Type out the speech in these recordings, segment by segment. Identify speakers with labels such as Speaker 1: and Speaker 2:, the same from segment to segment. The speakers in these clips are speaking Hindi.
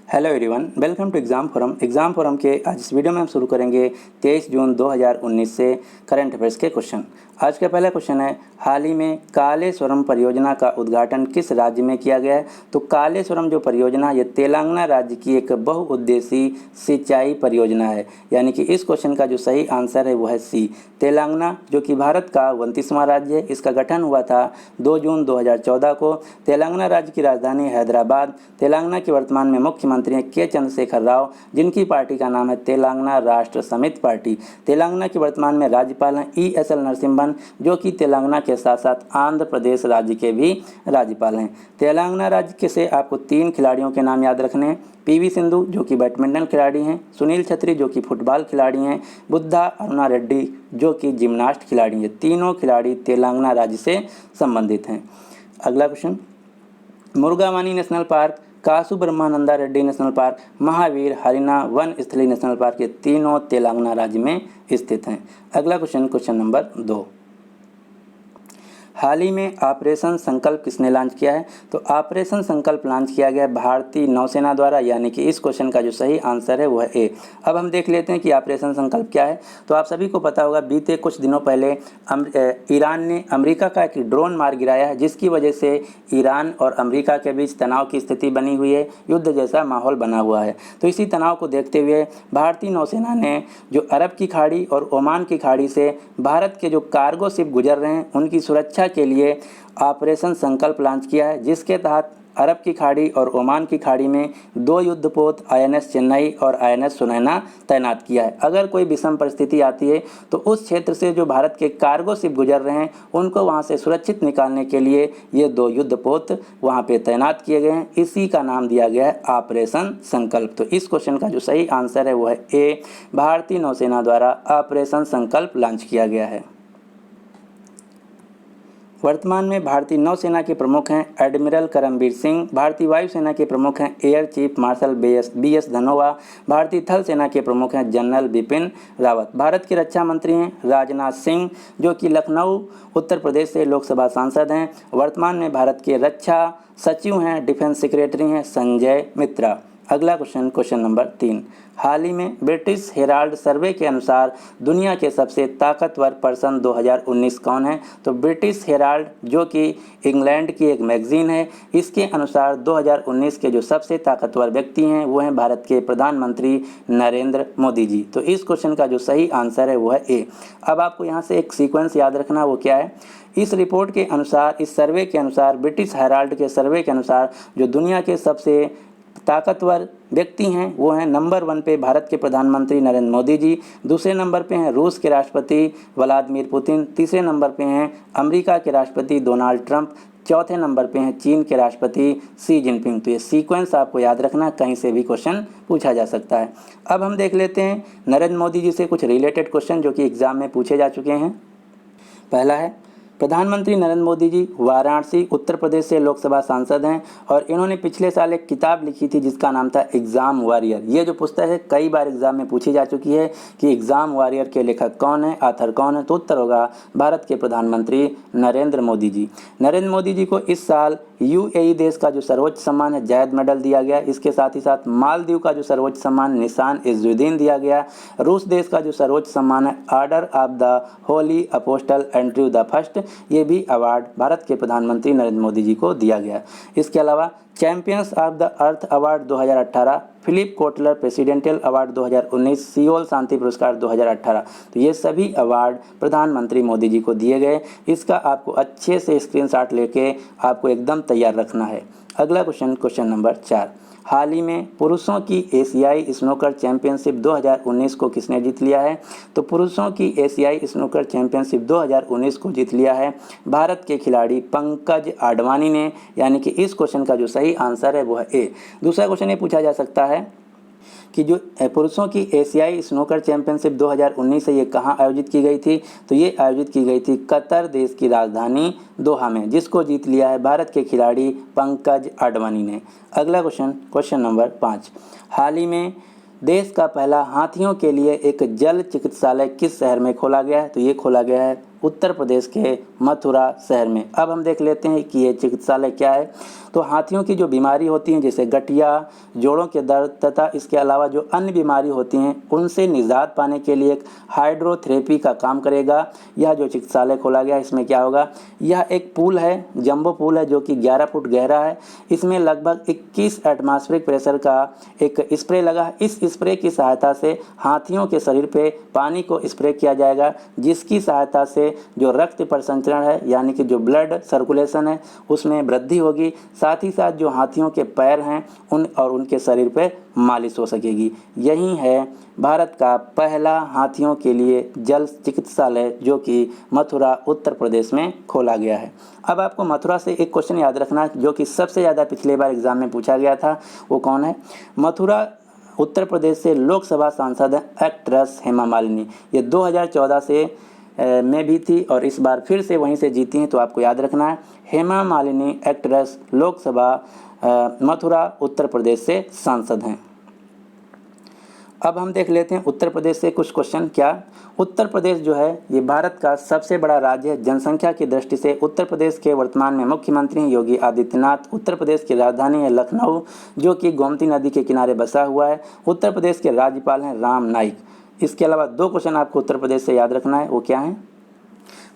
Speaker 1: Hello everyone, welcome to exam forum के आज इस वीडियो में हम शुरू करेंगे 23 जून 2019 से करंट अफेयर्स के क्वेश्चन। आज का पहला क्वेश्चन है, हाल ही में कालेश्वरम परियोजना का उद्घाटन किस राज्य में किया गया है? तो कालेश्वरम जो परियोजना ये तेलंगाना राज्य की एक बहुउद्देशीय सिंचाई परियोजना है, यानी कि इस क्वेश्चन का जो सही आंसर है वो है सी, तेलंगाना, जो कि भारत का 29वां राज्य है। इसका गठन हुआ था 2 जून 2014 को। तेलंगाना राज्य की राजधानी हैदराबाद। तेलंगाना के वर्तमान में मुख्यमंत्री हैं के चंद्रशेखर राव, जिनकी पार्टी का नाम है तेलंगाना राष्ट्र समिति पार्टी। तेलंगाना के वर्तमान में राज्यपाल हैं ESL नरसिम्हन, जो कि तेलंगाना के साथ साथ आंध्र प्रदेश राज्य के भी राज्यपाल हैं। तेलंगाना राज्य के से आपको 3 खिलाड़ियों के नाम याद रखने हैं। PV सिंधु, जो कि बैडमिंटन खिलाड़ी हैं, सुनील छेत्री, जो कि फुटबॉल खिलाड़ी हैं, बुद्धा अरुणा रेड्डी, जो कि जिम्नास्ट खिलाड़ी हैं। तीनों खिलाड़ी तेलंगाना राज्य से संबंधित हैं। अगला क्वेश्चन, मुरुगावानी नेशनल पार्क, कासु ब्रह्मानंदा रेड्डी नेशनल पार्क, महावीर हरिना वन स्थली नेशनल पार्क, ये तीनों तेलंगाना राज्य में स्थित हैं। अगला क्वेश्चन नंबर 2, हाल ही में ऑपरेशन संकल्प किसने लॉन्च किया है? तो ऑपरेशन संकल्प लॉन्च किया गया भारतीय नौसेना द्वारा, यानी कि इस क्वेश्चन का जो सही आंसर है वो है ए। अब हम देख लेते हैं कि ऑपरेशन संकल्प क्या है। तो आप सभी को पता होगा, बीते कुछ दिनों पहले ईरान ने अमेरिका का एक ड्रोन मार गिराया है, जिसकी वजह से ईरान और अमेरिका के बीच तनाव की स्थिति बनी हुई है, युद्ध जैसा माहौल बना हुआ है। तो इसी तनाव को देखते हुए भारतीय नौसेना ने जो अरब की खाड़ी और ओमान की खाड़ी से भारत के जो कार्गो शिप गुजर रहे हैं उनकी सुरक्षा के लिए ऑपरेशन संकल्प लॉन्च किया है, जिसके तहत अरब की खाड़ी और ओमान की खाड़ी में 2 युद्धपोत INS चेन्नई और INS सुनैना तैनात किया है। अगर कोई विषम परिस्थिति आती है तो उस क्षेत्र से जो भारत के कार्गो शिप गुजर रहे हैं उनको वहां से सुरक्षित निकालने के लिए ये 2 युद्धपोत वहां पे तैनात किए गए हैं। इसी का नाम दिया गया है ऑपरेशन संकल्प। तो इस क्वेश्चन का जो सही आंसर है वो है ए, भारतीय नौसेना द्वारा ऑपरेशन संकल्प लॉन्च किया गया है। वर्तमान में भारतीय नौसेना के प्रमुख हैं एडमिरल करमबीर सिंह, भारतीय वायुसेना के प्रमुख हैं air chief marshal BS Dhanoa, भारतीय थल सेना के प्रमुख हैं जनरल बिपिन रावत। भारत के रक्षा मंत्री हैं राजनाथ सिंह, जो कि लखनऊ उत्तर प्रदेश से लोकसभा सांसद हैं। वर्तमान में भारत के रक्षा सचिव हैं, डिफेंस सेक्रेटरी हैं संजय मित्रा। अगला क्वेश्चन नंबर 3, हाल ही में ब्रिटिश हेराल्ड सर्वे के अनुसार दुनिया के सबसे ताकतवर पर्सन 2019 कौन है? तो ब्रिटिश हेराल्ड, जो कि इंग्लैंड की एक मैगजीन है, इसके अनुसार 2019 के जो सबसे ताकतवर व्यक्ति हैं वो हैं भारत के प्रधानमंत्री नरेंद्र मोदी जी। तो इस क्वेश्चन का जो सही आंसर है वो है ए। अब आपको यहाँ से एक सीक्वेंस याद रखना, वो क्या है? इस रिपोर्ट के अनुसार, इस सर्वे के अनुसार, ब्रिटिश हेराल्ड के सर्वे के अनुसार जो दुनिया के सबसे ताकतवर व्यक्ति हैं वो हैं नंबर 1 पे भारत के प्रधानमंत्री नरेंद्र मोदी जी, दूसरे नंबर पे हैं रूस के राष्ट्रपति व्लादिमीर पुतिन, तीसरे नंबर पे हैं अमेरिका के राष्ट्रपति डोनाल्ड ट्रंप, चौथे नंबर पे हैं चीन के राष्ट्रपति शी जिनपिंग। तो ये सीक्वेंस आपको याद रखना, कहीं से भी क्वेश्चन पूछा जा सकता है। अब हम देख लेते हैं नरेंद्र मोदी जी से कुछ रिलेटेड क्वेश्चन जो कि एग्जाम में पूछे जा चुके हैं। पहला है, प्रधानमंत्री नरेंद्र मोदी जी वाराणसी उत्तर प्रदेश से लोकसभा सांसद हैं और इन्होंने पिछले साल एक किताब लिखी थी जिसका नाम था एग्ज़ाम वॉरियर। ये जो पुस्तक है कई बार एग्जाम में पूछी जा चुकी है कि एग्ज़ाम वॉरियर के लेखक कौन है, ऑथर कौन है? तो उत्तर होगा भारत के प्रधानमंत्री नरेंद्र मोदी जी। नरेंद्र मोदी जी को इस साल UAE देश का जो सर्वोच्च सम्मान है जायद मेडल दिया गया। इसके साथ ही साथ मालदीव का जो सर्वोच्च सम्मान निशान इज़्ज़ुद्दीन दिया गया। रूस देश का जो सर्वोच्च सम्मान है order of the Holi apostle Andrew the first, ये भी अवार्ड भारत के प्रधानमंत्री नरेंद्र मोदी जी को दिया गया। इसके अलावा champions of the earth award 2018, Philip Kotler presidential award 2019, Seoul शांति पुरस्कार 2018, तो ये सभी अवार्ड प्रधानमंत्री मोदी जी को दिए गए। इसका आपको अच्छे से स्क्रीनशॉट लेके आपको एकदम तैयार रखना है। अगला क्वेश्चन नंबर 4, हाल ही में पुरुषों की एशियाई स्नूकर चैंपियनशिप 2019 को किसने जीत लिया है? तो पुरुषों की एशियाई स्नूकर चैंपियनशिप 2019 को जीत लिया है भारत के खिलाड़ी पंकज आडवाणी ने, यानी कि इस क्वेश्चन का जो सही आंसर है वो है ए। दूसरा क्वेश्चन ये पूछा जा सकता है कि जो पुरुषों की एशियाई स्नूकर चैंपियनशिप 2019 है ये कहाँ आयोजित की गई थी? तो ये आयोजित की गई थी कतर देश की राजधानी दोहा में, जिसको जीत लिया है भारत के खिलाड़ी पंकज आडवाणी ने। अगला क्वेश्चन नंबर 5, हाल ही में देश का पहला हाथियों के लिए एक जल चिकित्सालय किस शहर में खोला गया है? तो ये खोला गया है उत्तर प्रदेश के मथुरा शहर में। अब हम देख लेते हैं कि ये चिकित्सालय क्या है। तो हाथियों की जो बीमारी होती हैं जैसे गठिया, जोड़ों के दर्द तथा इसके अलावा जो अन्य बीमारी होती हैं उनसे निजात पाने के लिए एक हाइड्रोथेरेपी का काम करेगा। यह जो चिकित्सालय खोला गया इसमें क्या होगा, यह एक पूल है, जंबो पूल है जो कि 11 फुट गहरा है। इसमें लगभग 21 एटमॉस्फेरिक प्रेशर का एक स्प्रे लगा है। इस स्प्रे की सहायता से हाथियों के शरीर पे पानी को स्प्रे किया जाएगा, जिसकी सहायता से जो रक्त परिसंचरण है यानी कि जो ब्लड सर्कुलेशन है उसमें वृद्धि होगी। साथ ही साथ जो हाथियों के पैर हैं उनके शरीर पे मालिश हो सकेगी। यही है भारत का पहला हाथियों के लिए जल चिकित्सालय जो कि मथुरा उत्तर प्रदेश में खोला गया है। अब आपको मथुरा से एक क्वेश्चन याद रखना जो कि सबसे ज़्यादा पिछले बार एग्जाम में पूछा गया था, वो कौन है। मथुरा उत्तर प्रदेश से लोकसभा सांसद है एक्ट्रेस हेमा मालिनी। ये 2014 से में भी थी और इस बार फिर से वहीं से जीती हैं, तो आपको याद रखना है हेमा मालिनी एक्ट्रेस लोकसभा मथुरा उत्तर प्रदेश से सांसद हैं। अब हम देख लेते हैं उत्तर प्रदेश से कुछ क्वेश्चन। क्या उत्तर प्रदेश जो है ये भारत का सबसे बड़ा राज्य है जनसंख्या की दृष्टि से। उत्तर प्रदेश के वर्तमान में मुख्यमंत्री हैं योगी आदित्यनाथ। उत्तर प्रदेश की राजधानी है लखनऊ जो कि गोमती नदी के किनारे बसा हुआ है। उत्तर प्रदेश के राज्यपाल हैं राम नाईक। इसके अलावा 2 क्वेश्चन आपको उत्तर प्रदेश से याद रखना है, वो क्या है।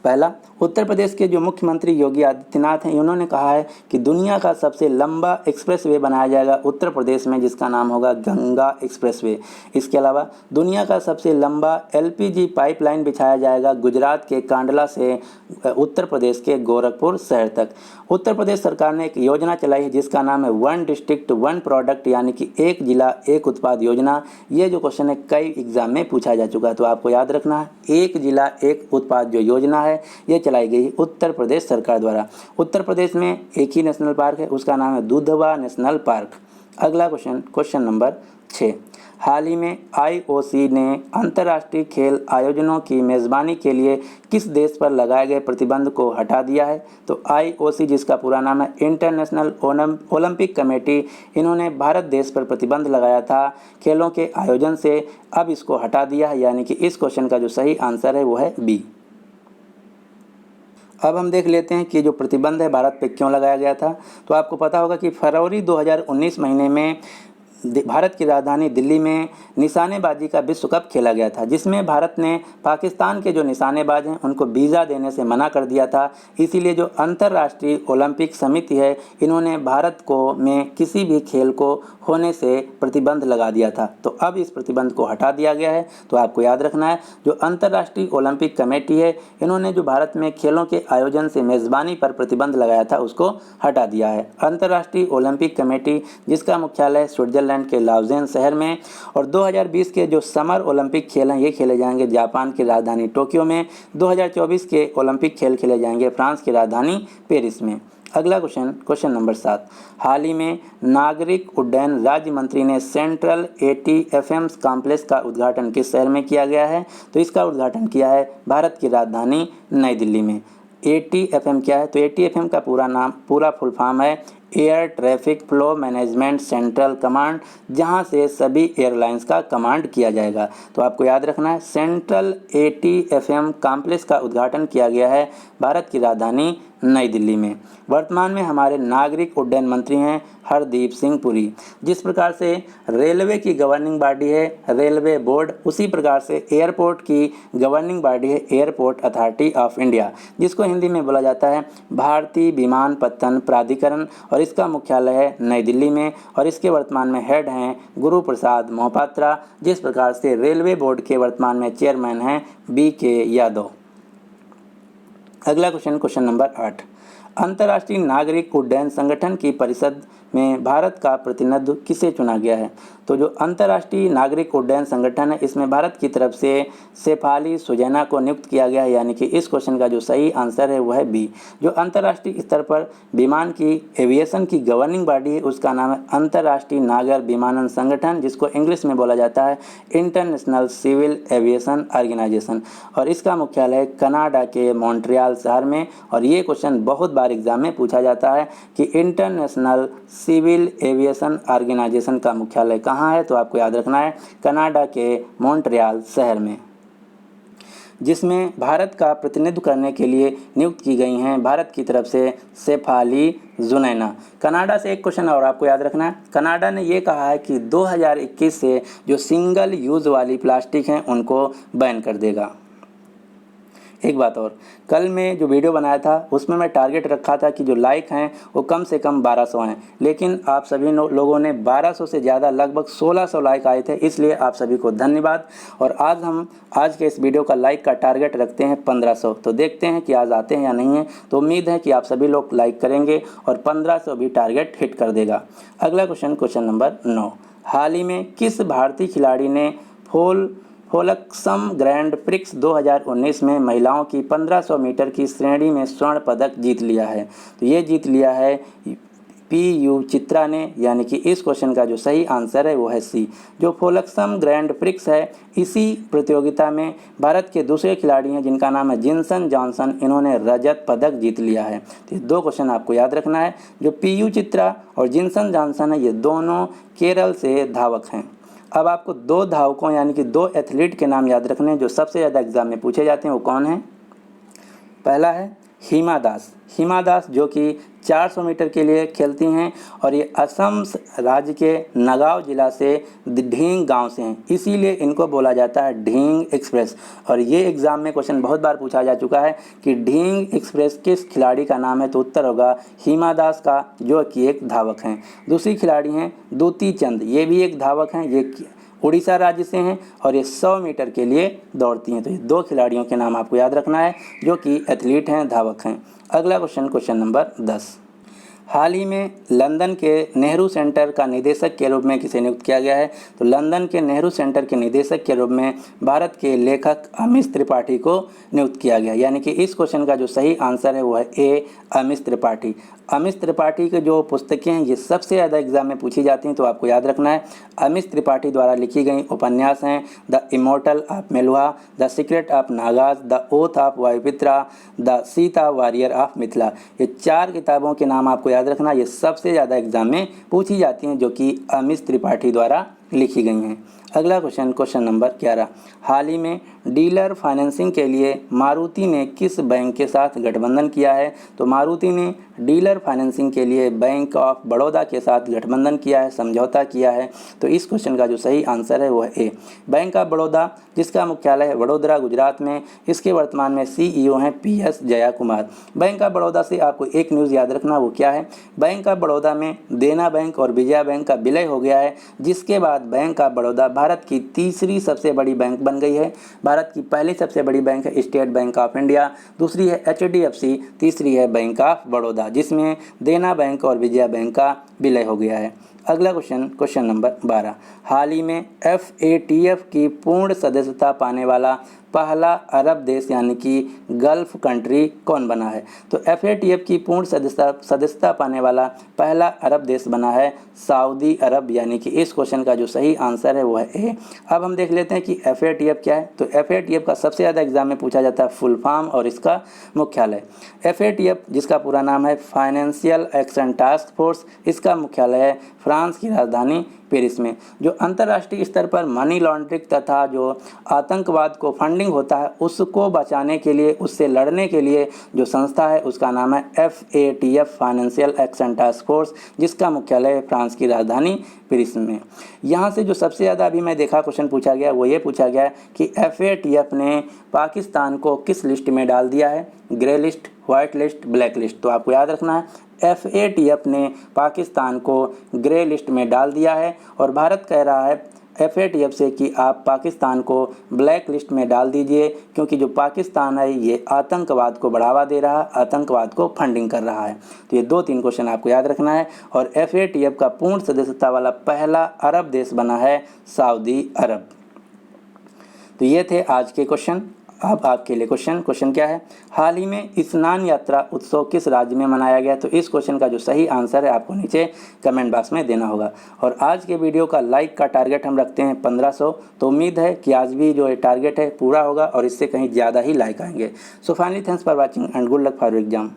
Speaker 1: पहला, उत्तर प्रदेश के जो मुख्यमंत्री योगी आदित्यनाथ हैं उन्होंने कहा है कि दुनिया का सबसे लंबा एक्सप्रेसवे बनाया जाएगा उत्तर प्रदेश में जिसका नाम होगा गंगा एक्सप्रेसवे। इसके अलावा दुनिया का सबसे लंबा एलपीजी पाइपलाइन बिछाया जाएगा गुजरात के कांडला से उत्तर प्रदेश के गोरखपुर शहर तक। उत्तर प्रदेश सरकार ने एक योजना चलाई है जिसका नाम है 1 डिस्ट्रिक्ट 1 प्रोडक्ट यानी कि 1 जिला 1 उत्पाद योजना। ये जो क्वेश्चन है कई एग्जाम में पूछा जा चुका है, तो आपको याद रखना है 1 जिला 1 उत्पाद जो योजना है ये चलाई गई उत्तर प्रदेश सरकार द्वारा। उत्तर प्रदेश में एक ही नेशनल पार्क है, उसका नाम है दुधवा नेशनल पार्क। अगला क्वेश्चन, क्वेश्चन नंबर 6। हाल ही में आईओसी ने अंतर्राष्ट्रीय खेल आयोजनों की मेज़बानी के लिए किस देश पर लगाए गए प्रतिबंध को हटा दिया है। तो आईओसी जिसका पूरा नाम है इंटरनेशनल ओलंपिक कमेटी, इन्होंने भारत देश पर प्रतिबंध लगाया था खेलों के आयोजन से, अब इसको हटा दिया है, यानी कि इस क्वेश्चन का जो सही आंसर है वो है बी। अब हम देख लेते हैं कि जो प्रतिबंध है भारत पे क्यों लगाया गया था। तो आपको पता होगा कि फरवरी 2019 महीने में भारत की राजधानी दिल्ली में निशानेबाजी का विश्व कप खेला गया था, जिसमें भारत ने पाकिस्तान के जो निशानेबाज हैं उनको वीज़ा देने से मना कर दिया था। इसीलिए जो अंतर्राष्ट्रीय ओलंपिक समिति है इन्होंने भारत को में किसी भी खेल को होने से प्रतिबंध लगा दिया था। तो अब इस प्रतिबंध को हटा दिया गया है। तो आपको याद रखना है जो अंतर्राष्ट्रीय ओलंपिक कमेटी है इन्होंने जो भारत में खेलों के आयोजन से मेज़बानी पर प्रतिबंध लगाया था उसको हटा दिया है। अंतर्राष्ट्रीय ओलंपिक कमेटी जिसका मुख्यालय स्विट्जरलैंड के लाउजेन शहर में, और 2020 के जो समर ओलंपिक खेल हैं ये खेले जाएंगे जापान की राजधानी टोक्यो में। 2024 के ओलंपिक खेल खेले जाएंगे फ्रांस की राजधानी पेरिस में। अगला क्वेश्चन, क्वेश्चन नंबर 7। हाल ही में नागरिक उड्डयन राज्य मंत्री ने सेंट्रल एटीएफएम कॉम्प्लेक्स का उद्घाटन किस शहर में किया गया है। तो इसका उद्घाटन किया है भारत की राजधानी नई दिल्ली में। एटीएफएम क्या है। तो एटीएफएम का पूरा फुल फॉर्म है air traffic flow management central command, जहां से सभी एयरलाइंस का कमांड किया जाएगा। तो आपको याद रखना है सेंट्रल एटीएफएम कॉम्प्लेक्स का उद्घाटन किया गया है भारत की राजधानी नई दिल्ली में। वर्तमान में हमारे नागरिक उड्डयन मंत्री हैं हरदीप सिंह पुरी। जिस प्रकार से रेलवे की गवर्निंग बॉडी है रेलवे बोर्ड, उसी प्रकार से एयरपोर्ट की गवर्निंग बॉडी है एयरपोर्ट अथॉरिटी ऑफ इंडिया, जिसको हिंदी में बोला जाता है भारतीय विमानपत्तन प्राधिकरण, और इसका मुख्यालय है नई दिल्ली में। और इसके वर्तमान में हेड हैं गुरु प्रसाद मोहपात्रा। जिस प्रकार से रेलवे बोर्ड के वर्तमान में चेयरमैन हैं BK यादव। अगला क्वेश्चन, क्वेश्चन नंबर 8। अंतर्राष्ट्रीय नागरिक उड्डयन संगठन की परिषद में भारत का प्रतिनिधित्व किसे चुना गया है। तो जो अंतर्राष्ट्रीय नागरिक उड्डयन संगठन है इसमें भारत की तरफ से शेफाली सुजैना को नियुक्त किया गया है, यानी कि इस क्वेश्चन का जो सही आंसर है वो है बी। जो अंतर्राष्ट्रीय स्तर पर विमान की एविएशन की गवर्निंग बॉडी है उसका नाम है अंतर्राष्ट्रीय नागर विमानन संगठन, जिसको इंग्लिश में बोला जाता है इंटरनेशनल सिविल एविएशन ऑर्गेनाइजेशन, और इसका मुख्यालय कनाडा के मॉन्ट्रियल शहर में। और ये क्वेश्चन बहुत बार एग्जाम में पूछा जाता है कि इंटरनेशनल सिविल एविएशन ऑर्गेनाइजेशन का मुख्यालय कहाँ है। तो आपको याद रखना है कनाडा के मॉन्ट्रियल शहर में। जिसमें भारत का प्रतिनिधित्व करने के लिए नियुक्त की गई हैं भारत की तरफ से शेफाली जुनैना। कनाडा से एक क्वेश्चन और आपको याद रखना है। कनाडा ने ये कहा है कि 2021 से जो सिंगल यूज़ वाली प्लास्टिक हैं उनको बैन कर देगा। एक बात और, कल मैं जो वीडियो बनाया था उसमें मैं टारगेट रखा था कि जो लाइक हैं वो कम से कम 1200 हैं, लेकिन आप सभी लोगों ने 1200 से ज़्यादा लगभग 1600 लाइक आए थे, इसलिए आप सभी को धन्यवाद। और आज हम आज के इस वीडियो का लाइक का टारगेट रखते हैं 1500, तो देखते हैं कि आज आते हैं या नहीं है। तो उम्मीद है कि आप सभी लोग लाइक करेंगे और 1500 भी टारगेट हिट कर देगा। अगला क्वेश्चन नंबर 9, हाल ही में किस भारतीय खिलाड़ी ने फोलक्सम ग्रैंड प्रिक्स 2019 में महिलाओं की 1500 मीटर की श्रेणी में स्वर्ण पदक जीत लिया है? तो ये जीत लिया है PU चित्रा ने, यानी कि इस क्वेश्चन का जो सही आंसर है वो है सी। जो फोलक्सम ग्रैंड प्रिक्स है, इसी प्रतियोगिता में भारत के दूसरे खिलाड़ी हैं जिनका नाम है जिनसन जॉनसन, इन्होंने रजत पदक जीत लिया है। तो ये दो क्वेश्चन आपको याद रखना है। जो PU चित्रा और जिनसन जॉनसन है, ये दोनों केरल से धावक हैं। अब आपको दो धावकों यानी कि दो एथलीट के नाम याद रखने हैं जो सबसे ज़्यादा एग्जाम में पूछे जाते हैं। वो कौन है? पहला है हिमा दास। हिमा दास जो कि 400 मीटर के लिए खेलती हैं और ये असम राज्य के नगांव जिला से ढींग गांव से हैं, इसीलिए इनको बोला जाता है ढींग एक्सप्रेस। और ये एग्ज़ाम में क्वेश्चन बहुत बार पूछा जा चुका है कि ढींग एक्सप्रेस किस खिलाड़ी का नाम है? तो उत्तर होगा हिमा दास का, जो कि एक धावक हैं। दूसरी खिलाड़ी हैं दूती चंद, ये भी एक धावक हैं, ये उड़ीसा राज्य से हैं और ये 100 मीटर के लिए दौड़ती हैं। तो ये दो खिलाड़ियों के नाम आपको याद रखना है जो कि एथलीट हैं, धावक हैं। अगला क्वेश्चन नंबर 10, हाल ही में लंदन के नेहरू सेंटर का निदेशक के रूप में किसे नियुक्त किया गया है? तो लंदन के नेहरू सेंटर के निदेशक के रूप में भारत के लेखक अमिश त्रिपाठी को नियुक्त किया गया, यानी कि इस क्वेश्चन का जो सही आंसर है वो है ए, अमिश त्रिपाठी। अमिश त्रिपाठी की जो पुस्तकें हैं ये सबसे ज़्यादा एग्जाम में पूछी जाती हैं, तो आपको याद रखना है। अमिश त्रिपाठी द्वारा लिखी गई उपन्यास हैं the immortal of Meluha, the secret of Nagas, the oath of Vayuputras, the Sita warrior of Mithila. ये 4 किताबों के नाम आपको याद रखना, ये सबसे ज़्यादा एग्जाम में पूछी जाती हैं जो कि अमिश त्रिपाठी द्वारा लिखी गई हैं। अगला क्वेश्चन नंबर 11, हाल ही में डीलर फाइनेंसिंग के लिए मारुति ने किस बैंक के साथ गठबंधन किया है? तो मारुति ने डीलर फाइनेंसिंग के लिए बैंक ऑफ बड़ौदा के साथ गठबंधन किया है, समझौता किया है। तो इस क्वेश्चन का जो सही आंसर है वो है ए, बैंक ऑफ बड़ौदा, जिसका मुख्यालय है वडोदरा गुजरात में। इसके वर्तमान में CEO हैं PS Jaya Kumar. Bank of Baroda से आपको एक न्यूज़ याद रखना, वो क्या है? बैंक ऑफ बड़ौदा में देना बैंक और विजया बैंक का विलय हो गया है, जिसके बाद बैंक ऑफ बड़ौदा भारत की तीसरी सबसे बड़ी बैंक बन गई है। भारत की पहली सबसे बड़ी बैंक है स्टेट बैंक ऑफ इंडिया, दूसरी है HDFC, तीसरी है बैंक ऑफ बड़ौदा, जिसमें देना बैंक और विजया बैंक का विलय हो गया है। अगला क्वेश्चन नंबर 12, हाल ही में FATF की पूर्ण सदस्यता पाने वाला पहला अरब देश यानी कि गल्फ कंट्री कौन बना है? तो FATF की पूर्ण सदस्यता पाने वाला पहला अरब देश बना है सऊदी अरब, यानी कि इस क्वेश्चन का जो सही आंसर है वो है ए। अब हम देख लेते हैं कि FATF क्या है। तो FATF का सबसे ज़्यादा एग्जाम में पूछा जाता है फुल फॉर्म और इसका मुख्यालय। FATF जिसका पूरा नाम है फाइनेंशियल एक्शन टास्क फोर्स, इसका मुख्यालय है फ्रांस की राजधानी पेरिस में। जो अंतर्राष्ट्रीय स्तर पर मनी लॉन्ड्रिंग तथा जो आतंकवाद को फंडिंग होता है उसको बचाने के लिए, उससे लड़ने के लिए जो संस्था है उसका नाम है FATF financial action task force, जिसका मुख्यालय है फ्रांस की राजधानी पेरिस में। यहाँ से जो सबसे ज़्यादा अभी मैं देखा क्वेश्चन पूछा गया वो ये पूछा गया कि FATF ने पाकिस्तान को किस लिस्ट में डाल दिया है? Grey list, white list, black list. तो आपको याद रखना है FATF ने पाकिस्तान को ग्रे लिस्ट में डाल दिया है और भारत कह रहा है FATF से कि आप पाकिस्तान को ब्लैक लिस्ट में डाल दीजिए, क्योंकि जो पाकिस्तान है ये आतंकवाद को बढ़ावा दे रहा है, आतंकवाद को फंडिंग कर रहा है। तो ये 2-3 क्वेश्चन आपको याद रखना है। और FATF का पूर्ण सदस्यता वाला पहला अरब देश बना है सऊदी अरब। तो ये थे आज के क्वेश्चन। अब आपके लिए क्वेश्चन क्या है? हाल ही में स्नान यात्रा उत्सव किस राज्य में मनाया गया? तो इस क्वेश्चन का जो सही आंसर है आपको नीचे कमेंट बॉक्स में देना होगा। और आज के वीडियो का लाइक का टारगेट हम रखते हैं 1500, तो उम्मीद है कि आज भी जो टारगेट है पूरा होगा और इससे कहीं ज़्यादा ही लाइक आएंगे। So finally thanks for watching and good luck for your exam.